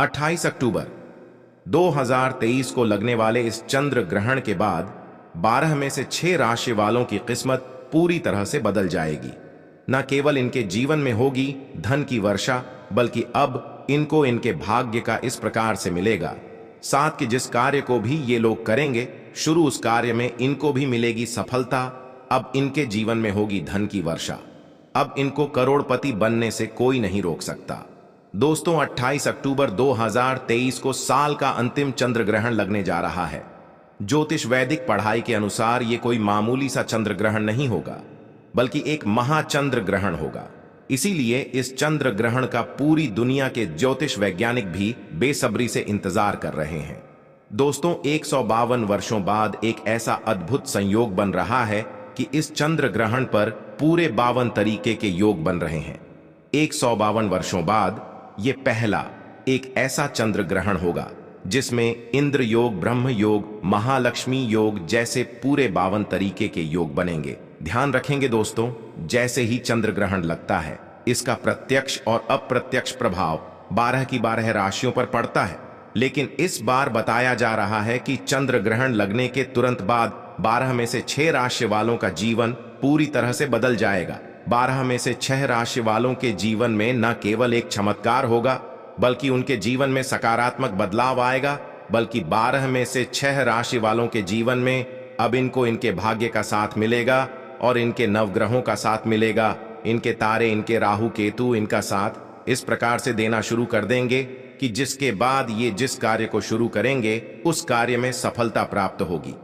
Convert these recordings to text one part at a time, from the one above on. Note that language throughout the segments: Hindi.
28 अक्टूबर 2023 को लगने वाले इस चंद्र ग्रहण के बाद 12 में से 6 राशि वालों की किस्मत पूरी तरह से बदल जाएगी। न केवल इनके जीवन में होगी धन की वर्षा, बल्कि अब इनको इनके भाग्य का इस प्रकार से मिलेगा साथ कि जिस कार्य को भी ये लोग करेंगे शुरू उस कार्य में इनको भी मिलेगी सफलता। अब इनके जीवन में होगी धन की वर्षा। अब इनको करोड़पति बनने से कोई नहीं रोक सकता। दोस्तों, 28 अक्टूबर 2023 को साल का अंतिम चंद्र ग्रहण लगने जा रहा है। ज्योतिष वैदिक पढ़ाई के अनुसार ये कोई मामूली सा चंद्र ग्रहण नहीं होगा, बल्कि एक महाचंद्र ग्रहण होगा। इसीलिए इस चंद्र ग्रहण का पूरी दुनिया के ज्योतिष वैज्ञानिक भी बेसब्री से इंतजार कर रहे हैं। दोस्तों, 152 वर्षों बाद एक ऐसा अद्भुत संयोग बन रहा है कि इस चंद्र ग्रहण पर पूरे 52 तरीके के योग बन रहे हैं। 152 वर्षों बाद ये पहला एक ऐसा चंद्र ग्रहण होगा जिसमें इंद्र योग, ब्रह्म योग, महालक्ष्मी योग जैसे पूरे 52 तरीके के योग बनेंगे। ध्यान रखेंगे दोस्तों, जैसे ही चंद्र ग्रहण लगता है इसका प्रत्यक्ष और अप्रत्यक्ष प्रभाव 12 की 12 राशियों पर पड़ता है। लेकिन इस बार बताया जा रहा है कि चंद्र ग्रहण लगने के तुरंत बाद 12 में से 6 राशि वालों का जीवन पूरी तरह से बदल जाएगा। 12 में से 6 राशि वालों के जीवन में न केवल एक चमत्कार होगा, बल्कि उनके जीवन में सकारात्मक बदलाव आएगा। बल्कि 12 में से 6 राशि वालों के जीवन में अब इनको इनके भाग्य का साथ मिलेगा और इनके नवग्रहों का साथ मिलेगा। इनके तारे, इनके राहु केतु इनका साथ इस प्रकार से देना शुरू कर देंगे कि जिसके बाद ये जिस कार्य को शुरू करेंगे उस कार्य में सफलता प्राप्त होगी।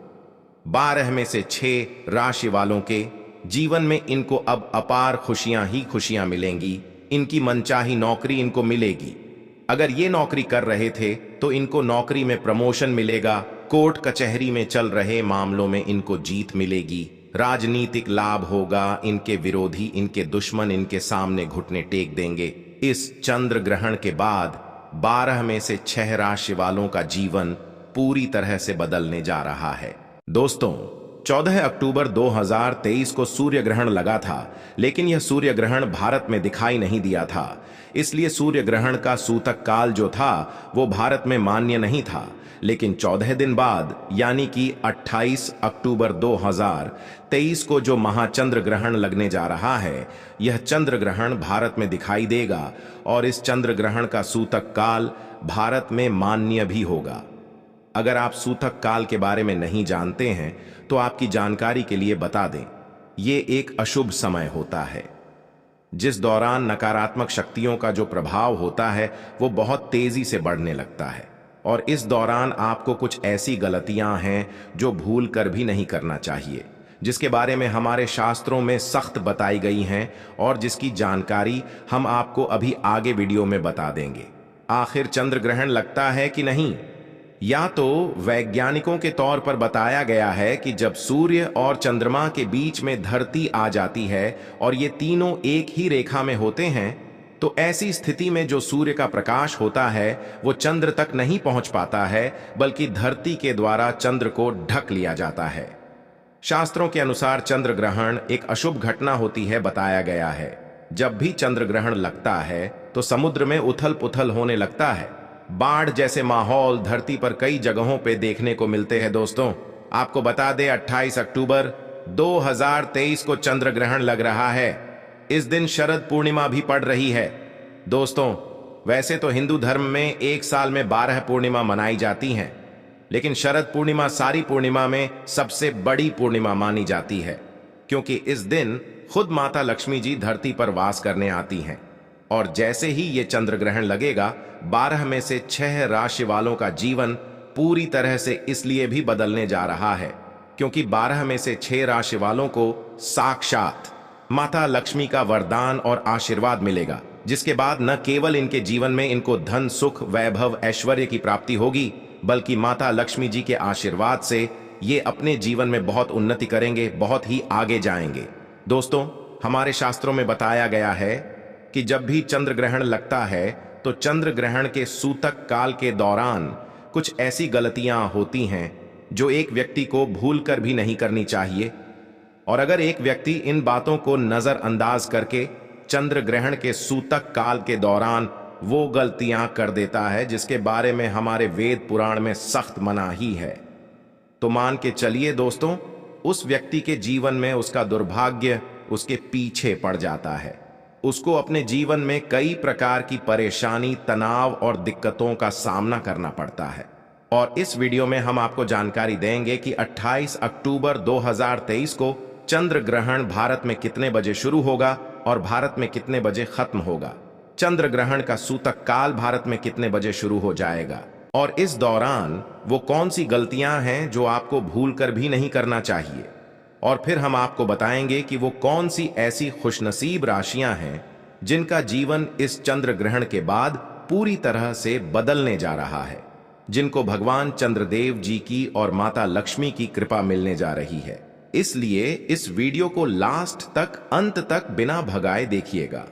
12 में से 6 राशि वालों के जीवन में इनको अब अपार खुशियां ही खुशियां मिलेंगी। इनकी मनचाही नौकरी इनको मिलेगी। अगर ये नौकरी कर रहे थे तो इनको नौकरी में प्रमोशन मिलेगा। कोर्ट कचहरी में चल रहे मामलों में इनको जीत मिलेगी। राजनीतिक लाभ होगा। इनके विरोधी, इनके दुश्मन इनके सामने घुटने टेक देंगे। इस चंद्र ग्रहण के बाद 12 में से 6 राशि वालों का जीवन पूरी तरह से बदलने जा रहा है। दोस्तों, 14 अक्टूबर 2023 को सूर्य ग्रहण लगा था, लेकिन यह सूर्य ग्रहण भारत में दिखाई नहीं दिया था। इसलिए सूर्य ग्रहण का सूतक काल जो था वो भारत में मान्य नहीं था। लेकिन 14 दिन बाद यानी कि 28 अक्टूबर 2023 को जो महाचंद्र ग्रहण लगने जा रहा है, यह चंद्र ग्रहण भारत में दिखाई देगा और इस चंद्र ग्रहण का सूतक काल भारत में मान्य भी होगा। अगर आप सूतक काल के बारे में नहीं जानते हैं तो आपकी जानकारी के लिए बता दें, ये एक अशुभ समय होता है जिस दौरान नकारात्मक शक्तियों का जो प्रभाव होता है वो बहुत तेजी से बढ़ने लगता है। और इस दौरान आपको कुछ ऐसी गलतियां हैं जो भूल कर भी नहीं करना चाहिए, जिसके बारे में हमारे शास्त्रों में सख्त बताई गई हैं और जिसकी जानकारी हम आपको अभी आगे वीडियो में बता देंगे। आखिर चंद्र ग्रहण लगता है कि नहीं? या तो वैज्ञानिकों के तौर पर बताया गया है कि जब सूर्य और चंद्रमा के बीच में धरती आ जाती है और ये तीनों एक ही रेखा में होते हैं, तो ऐसी स्थिति में जो सूर्य का प्रकाश होता है वो चंद्र तक नहीं पहुंच पाता है, बल्कि धरती के द्वारा चंद्र को ढक लिया जाता है। शास्त्रों के अनुसार चंद्र ग्रहण एक अशुभ घटना होती है बताया गया है। जब भी चंद्र ग्रहण लगता है तो समुद्र में उथल पुथल होने लगता है। बाढ़ जैसे माहौल धरती पर कई जगहों पे देखने को मिलते हैं। दोस्तों, आपको बता दें 28 अक्टूबर 2023 को चंद्र ग्रहण लग रहा है। इस दिन शरद पूर्णिमा भी पड़ रही है। दोस्तों, वैसे तो हिंदू धर्म में एक साल में 12 पूर्णिमा मनाई जाती हैं, लेकिन शरद पूर्णिमा सारी पूर्णिमा में सबसे बड़ी पूर्णिमा मानी जाती है, क्योंकि इस दिन खुद माता लक्ष्मी जी धरती पर वास करने आती हैं। और जैसे ही ये चंद्र ग्रहण लगेगा, 12 में से 6 राशि वालों का जीवन पूरी तरह से इसलिए भी बदलने जा रहा है क्योंकि 12 में से 6 राशि वालों को साक्षात माता लक्ष्मी का वरदान और आशीर्वाद मिलेगा, जिसके बाद न केवल इनके जीवन में इनको धन, सुख, वैभव, ऐश्वर्य की प्राप्ति होगी, बल्कि माता लक्ष्मी जी के आशीर्वाद से ये अपने जीवन में बहुत उन्नति करेंगे, बहुत ही आगे जाएंगे। दोस्तों, हमारे शास्त्रों में बताया गया है कि जब भी चंद्र ग्रहण लगता है तो चंद्र ग्रहण के सूतक काल के दौरान कुछ ऐसी गलतियां होती हैं जो एक व्यक्ति को भूल कर भी नहीं करनी चाहिए। और अगर एक व्यक्ति इन बातों को नजरअंदाज करके चंद्र ग्रहण के सूतक काल के दौरान वो गलतियां कर देता है जिसके बारे में हमारे वेद पुराण में सख्त मनाही है। तो मान के चलिए दोस्तों, उस व्यक्ति के जीवन में उसका दुर्भाग्य उसके पीछे पड़ जाता है। उसको अपने जीवन में कई प्रकार की परेशानी, तनाव और दिक्कतों का सामना करना पड़ता है। और इस वीडियो में हम आपको जानकारी देंगे कि 28 अक्टूबर 2023 को चंद्र ग्रहण भारत में कितने बजे शुरू होगा और भारत में कितने बजे खत्म होगा। चंद्र ग्रहण का सूतक काल भारत में कितने बजे शुरू हो जाएगा और इस दौरान वो कौन सी गलतियां हैं जो आपको भूलकर भी नहीं करना चाहिए। और फिर हम आपको बताएंगे कि वो कौन सी ऐसी खुशनसीब राशियां हैं जिनका जीवन इस चंद्र ग्रहण के बाद पूरी तरह से बदलने जा रहा है, जिनको भगवान चंद्रदेव जी की और माता लक्ष्मी की कृपा मिलने जा रही है। इसलिए इस वीडियो को लास्ट तक, अंत तक बिना भगाए देखिएगा।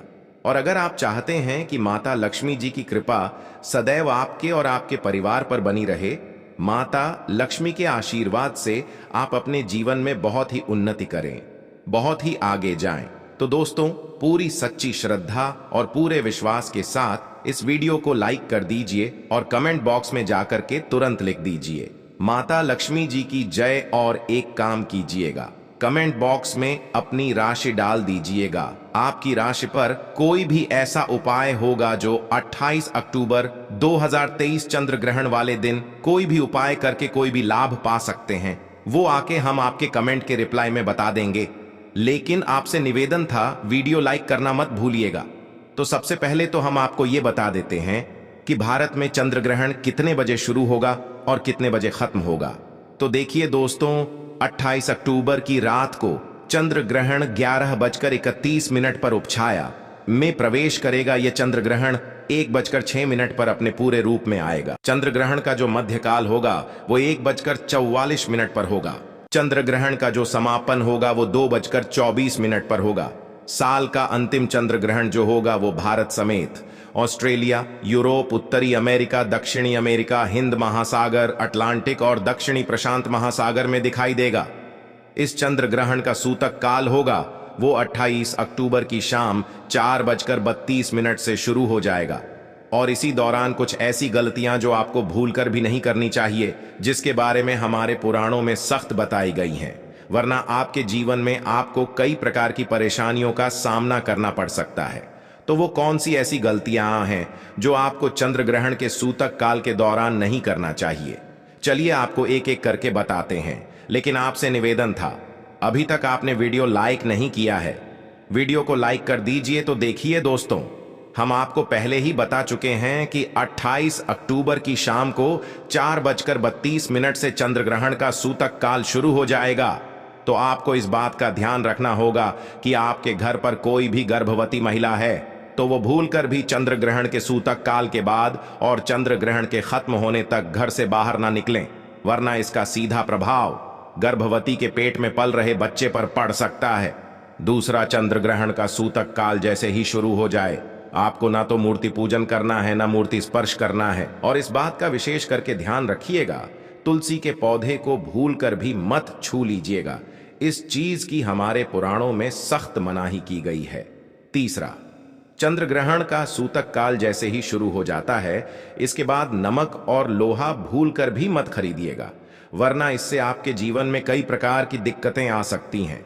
और अगर आप चाहते हैं कि माता लक्ष्मी जी की कृपा सदैव आपके और आपके परिवार पर बनी रहे, माता लक्ष्मी के आशीर्वाद से आप अपने जीवन में बहुत ही उन्नति करें, बहुत ही आगे जाएं, तो दोस्तों पूरी सच्ची श्रद्धा और पूरे विश्वास के साथ इस वीडियो को लाइक कर दीजिए और कमेंट बॉक्स में जाकर के तुरंत लिख दीजिए माता लक्ष्मी जी की जय। और एक काम कीजिएगा, कमेंट बॉक्स में अपनी राशि डाल दीजिएगा। आपकी राशि पर कोई भी ऐसा उपाय होगा जो 28 अक्टूबर 2023 चंद्र ग्रहण वाले दिन कोई भी उपाय करके कोई भी लाभ पा सकते हैं, वो आके हम आपके कमेंट के रिप्लाई में बता देंगे। लेकिन आपसे निवेदन था, वीडियो लाइक करना मत भूलिएगा। तो सबसे पहले तो हम आपको ये बता देते हैं कि भारत में चंद्र ग्रहण कितने बजे शुरू होगा और कितने बजे खत्म होगा। तो देखिए दोस्तों, 28 अक्टूबर की रात को चंद्र ग्रहण 11:31 पर उपछाया में प्रवेश करेगा। यह चंद्र ग्रहण 1:06 पर अपने पूरे रूप में आएगा। चंद्र ग्रहण का जो मध्यकाल होगा वो 1:44 पर होगा। चंद्र ग्रहण का जो समापन होगा वो 2:24 पर होगा। साल का अंतिम चंद्र ग्रहण जो होगा वो भारत समेत ऑस्ट्रेलिया, यूरोप, उत्तरी अमेरिका, दक्षिणी अमेरिका, हिंद महासागर, अटलांटिक और दक्षिणी प्रशांत महासागर में दिखाई देगा। इस चंद्र ग्रहण का सूतक काल होगा वो 28 अक्टूबर की शाम 4:32 से शुरू हो जाएगा। और इसी दौरान कुछ ऐसी गलतियां जो आपको भूलकर भी नहीं करनी चाहिए, जिसके बारे में हमारे पुराणों में सख्त बताई गई हैं, वरना आपके जीवन में आपको कई प्रकार की परेशानियों का सामना करना पड़ सकता है। तो वो कौन सी ऐसी गलतियां हैं जो आपको चंद्र ग्रहण के सूतक काल के दौरान नहीं करना चाहिए। चलिए आपको एक एक करके बताते हैं, लेकिन आपसे निवेदन था, अभी तक आपने वीडियो लाइक नहीं किया है, वीडियो को लाइक कर दीजिए। तो देखिए दोस्तों, हम आपको पहले ही बता चुके हैं कि 28 अक्टूबर की शाम को 4:32 से चंद्र ग्रहण का सूतक काल शुरू हो जाएगा। तो आपको इस बात का ध्यान रखना होगा कि आपके घर पर कोई भी गर्भवती महिला है तो वो भूलकर भी चंद्र ग्रहण के सूतक काल के बाद और चंद्र ग्रहण के खत्म होने तक घर से बाहर ना निकलें, वरना इसका सीधा प्रभाव गर्भवती के पेट में पल रहे बच्चे पर पड़ सकता है। दूसरा चंद्र ग्रहण का सूतक काल जैसे ही शुरू हो जाए, आपको ना तो मूर्ति पूजन करना है, ना मूर्ति स्पर्श करना है। और इस बात का विशेष करके ध्यान रखिएगा, तुलसी के पौधे को भूलकर भी मत छू लीजिएगा। इस चीज की हमारे पुराणों में सख्त मनाही की गई है। तीसरा, चंद्र ग्रहण का सूतक काल जैसे ही शुरू हो जाता है, इसके बाद नमक और लोहा भूलकर भी मत खरीदिएगा, वरना इससे आपके जीवन में कई प्रकार की दिक्कतें आ सकती हैं।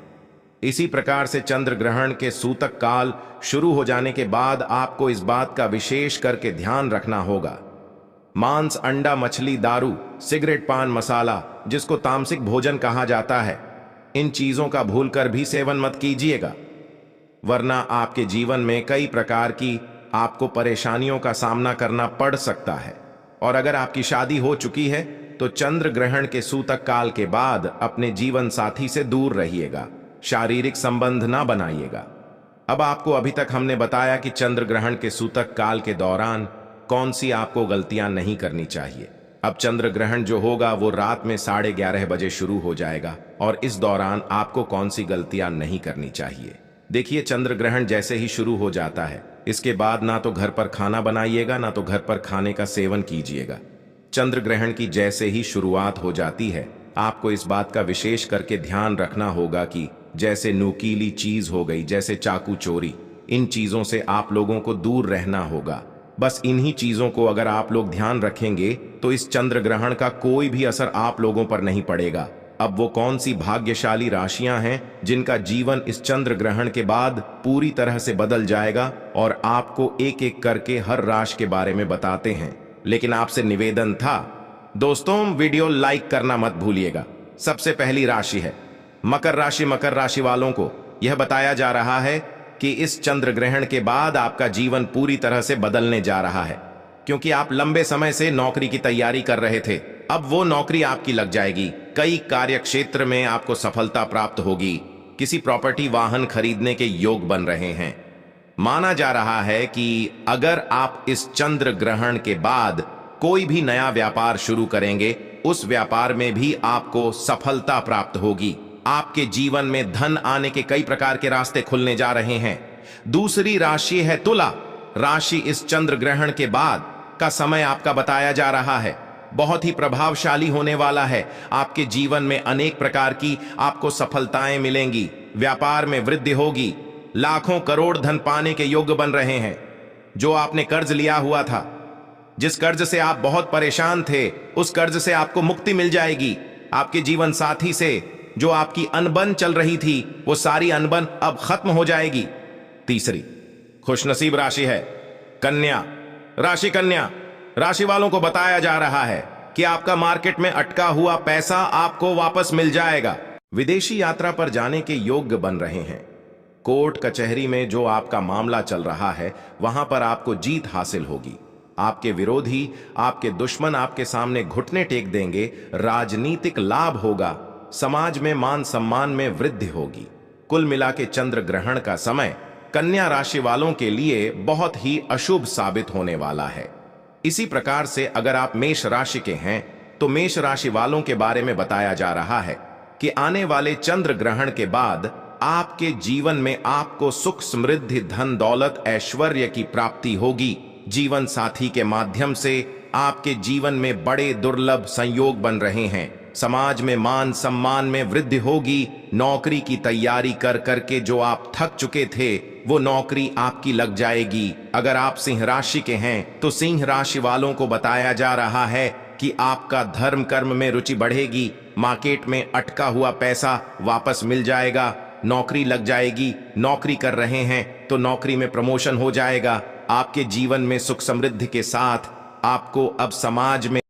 इसी प्रकार से चंद्र ग्रहण के सूतक काल शुरू हो जाने के बाद आपको इस बात का विशेष करके ध्यान रखना होगा, मांस, अंडा, मछली, दारू, सिगरेट, पान मसाला, जिसको तामसिक भोजन कहा जाता है, इन चीजों का भूलकर भी सेवन मत कीजिएगा, वरना आपके जीवन में कई प्रकार की आपको परेशानियों का सामना करना पड़ सकता है। और अगर आपकी शादी हो चुकी है तो चंद्र ग्रहण के सूतक काल के बाद अपने जीवन साथी से दूर रहिएगा, शारीरिक संबंध ना बनाइएगा। अब आपको अभी तक हमने बताया कि चंद्र ग्रहण के सूतक काल के दौरान कौन सी आपको गलतियां नहीं करनी चाहिए। अब चंद्र ग्रहण जो होगा वो रात में 11:30 बजे शुरू हो जाएगा और इस दौरान आपको कौन सी गलतियां नहीं करनी चाहिए। देखिए, चंद्र ग्रहण जैसे ही शुरू हो जाता है, इसके बाद ना तो घर पर खाना बनाइएगा, ना तो घर पर खाने का सेवन कीजिएगा। चंद्र ग्रहण की जैसे ही शुरुआत हो जाती है, आपको इस बात का विशेष करके ध्यान रखना होगा कि जैसे नुकीली चीज हो गई, जैसे चाकू चोरी, इन चीजों से आप लोगों को दूर रहना होगा। बस इन्हीं चीजों को अगर आप लोग ध्यान रखेंगे तो इस चंद्र ग्रहण का कोई भी असर आप लोगों पर नहीं पड़ेगा। अब वो कौन सी भाग्यशाली राशियां हैं जिनका जीवन इस चंद्र ग्रहण के बाद पूरी तरह से बदल जाएगा, और आपको एक एक करके हर राशि के बारे में बताते हैं। लेकिन आपसे निवेदन था दोस्तों, वीडियो लाइक करना मत भूलिएगा। सबसे पहली राशि है मकर राशि। मकर राशि वालों को यह बताया जा रहा है कि इस चंद्र ग्रहण के बाद आपका जीवन पूरी तरह से बदलने जा रहा है, क्योंकि आप लंबे समय से नौकरी की तैयारी कर रहे थे। अब वो नौकरी आपकी लग जाएगी। कई कार्य क्षेत्र में आपको सफलता प्राप्त होगी। किसी प्रॉपर्टी वाहन खरीदने के योग बन रहे हैं। माना जा रहा है कि अगर आप इस चंद्र ग्रहण के बाद कोई भी नया व्यापार शुरू करेंगे, उस व्यापार में भी आपको सफलता प्राप्त होगी। आपके जीवन में धन आने के कई प्रकार के रास्ते खुलने जा रहे हैं। दूसरी राशि है तुला राशि। इस चंद्र ग्रहण के बाद का समय आपका बताया जा रहा है बहुत ही प्रभावशाली होने वाला है। आपके जीवन में अनेक प्रकार की आपको सफलताएं मिलेंगी। व्यापार में वृद्धि होगी। लाखों करोड़ धन पाने के योग्य बन रहे हैं। जो आपने कर्ज लिया हुआ था, जिस कर्ज से आप बहुत परेशान थे, उस कर्ज से आपको मुक्ति मिल जाएगी। आपके जीवन साथी से जो आपकी अनबन चल रही थी, वो सारी अनबन अब खत्म हो जाएगी। तीसरी खुशनसीब राशि है कन्या राशि। कन्या राशि वालों को बताया जा रहा है कि आपका मार्केट में अटका हुआ पैसा आपको वापस मिल जाएगा। विदेशी यात्रा पर जाने के योग्य बन रहे हैं। कोर्ट कचहरी में जो आपका मामला चल रहा है, वहां पर आपको जीत हासिल होगी। आपके विरोधी, आपके दुश्मन आपके सामने घुटने टेक देंगे। राजनीतिक लाभ होगा। समाज में मान सम्मान में वृद्धि होगी। कुल मिला के चंद्र ग्रहण का समय कन्या राशि वालों के लिए बहुत ही अशुभ साबित होने वाला है। इसी प्रकार से अगर आप मेष राशि के हैं, तो मेष राशि वालों के बारे में बताया जा रहा है कि आने वाले चंद्र ग्रहण के बाद आपके जीवन में आपको सुख, समृद्धि, धन दौलत, ऐश्वर्य की प्राप्ति होगी। जीवन साथी के माध्यम से आपके जीवन में बड़े दुर्लभ संयोग बन रहे हैं। समाज में मान सम्मान में वृद्धि होगी। नौकरी की तैयारी कर करके जो आप थक चुके थे, वो नौकरी आपकी लग जाएगी। अगर आप सिंह राशि के हैं, तो सिंह राशि वालों को बताया जा रहा है कि आपका धर्म कर्म में रुचि बढ़ेगी। मार्केट में अटका हुआ पैसा वापस मिल जाएगा। नौकरी लग जाएगी। नौकरी कर रहे हैं तो नौकरी में प्रमोशन हो जाएगा। आपके जीवन में सुख समृद्धि के साथ आपको अब समाज में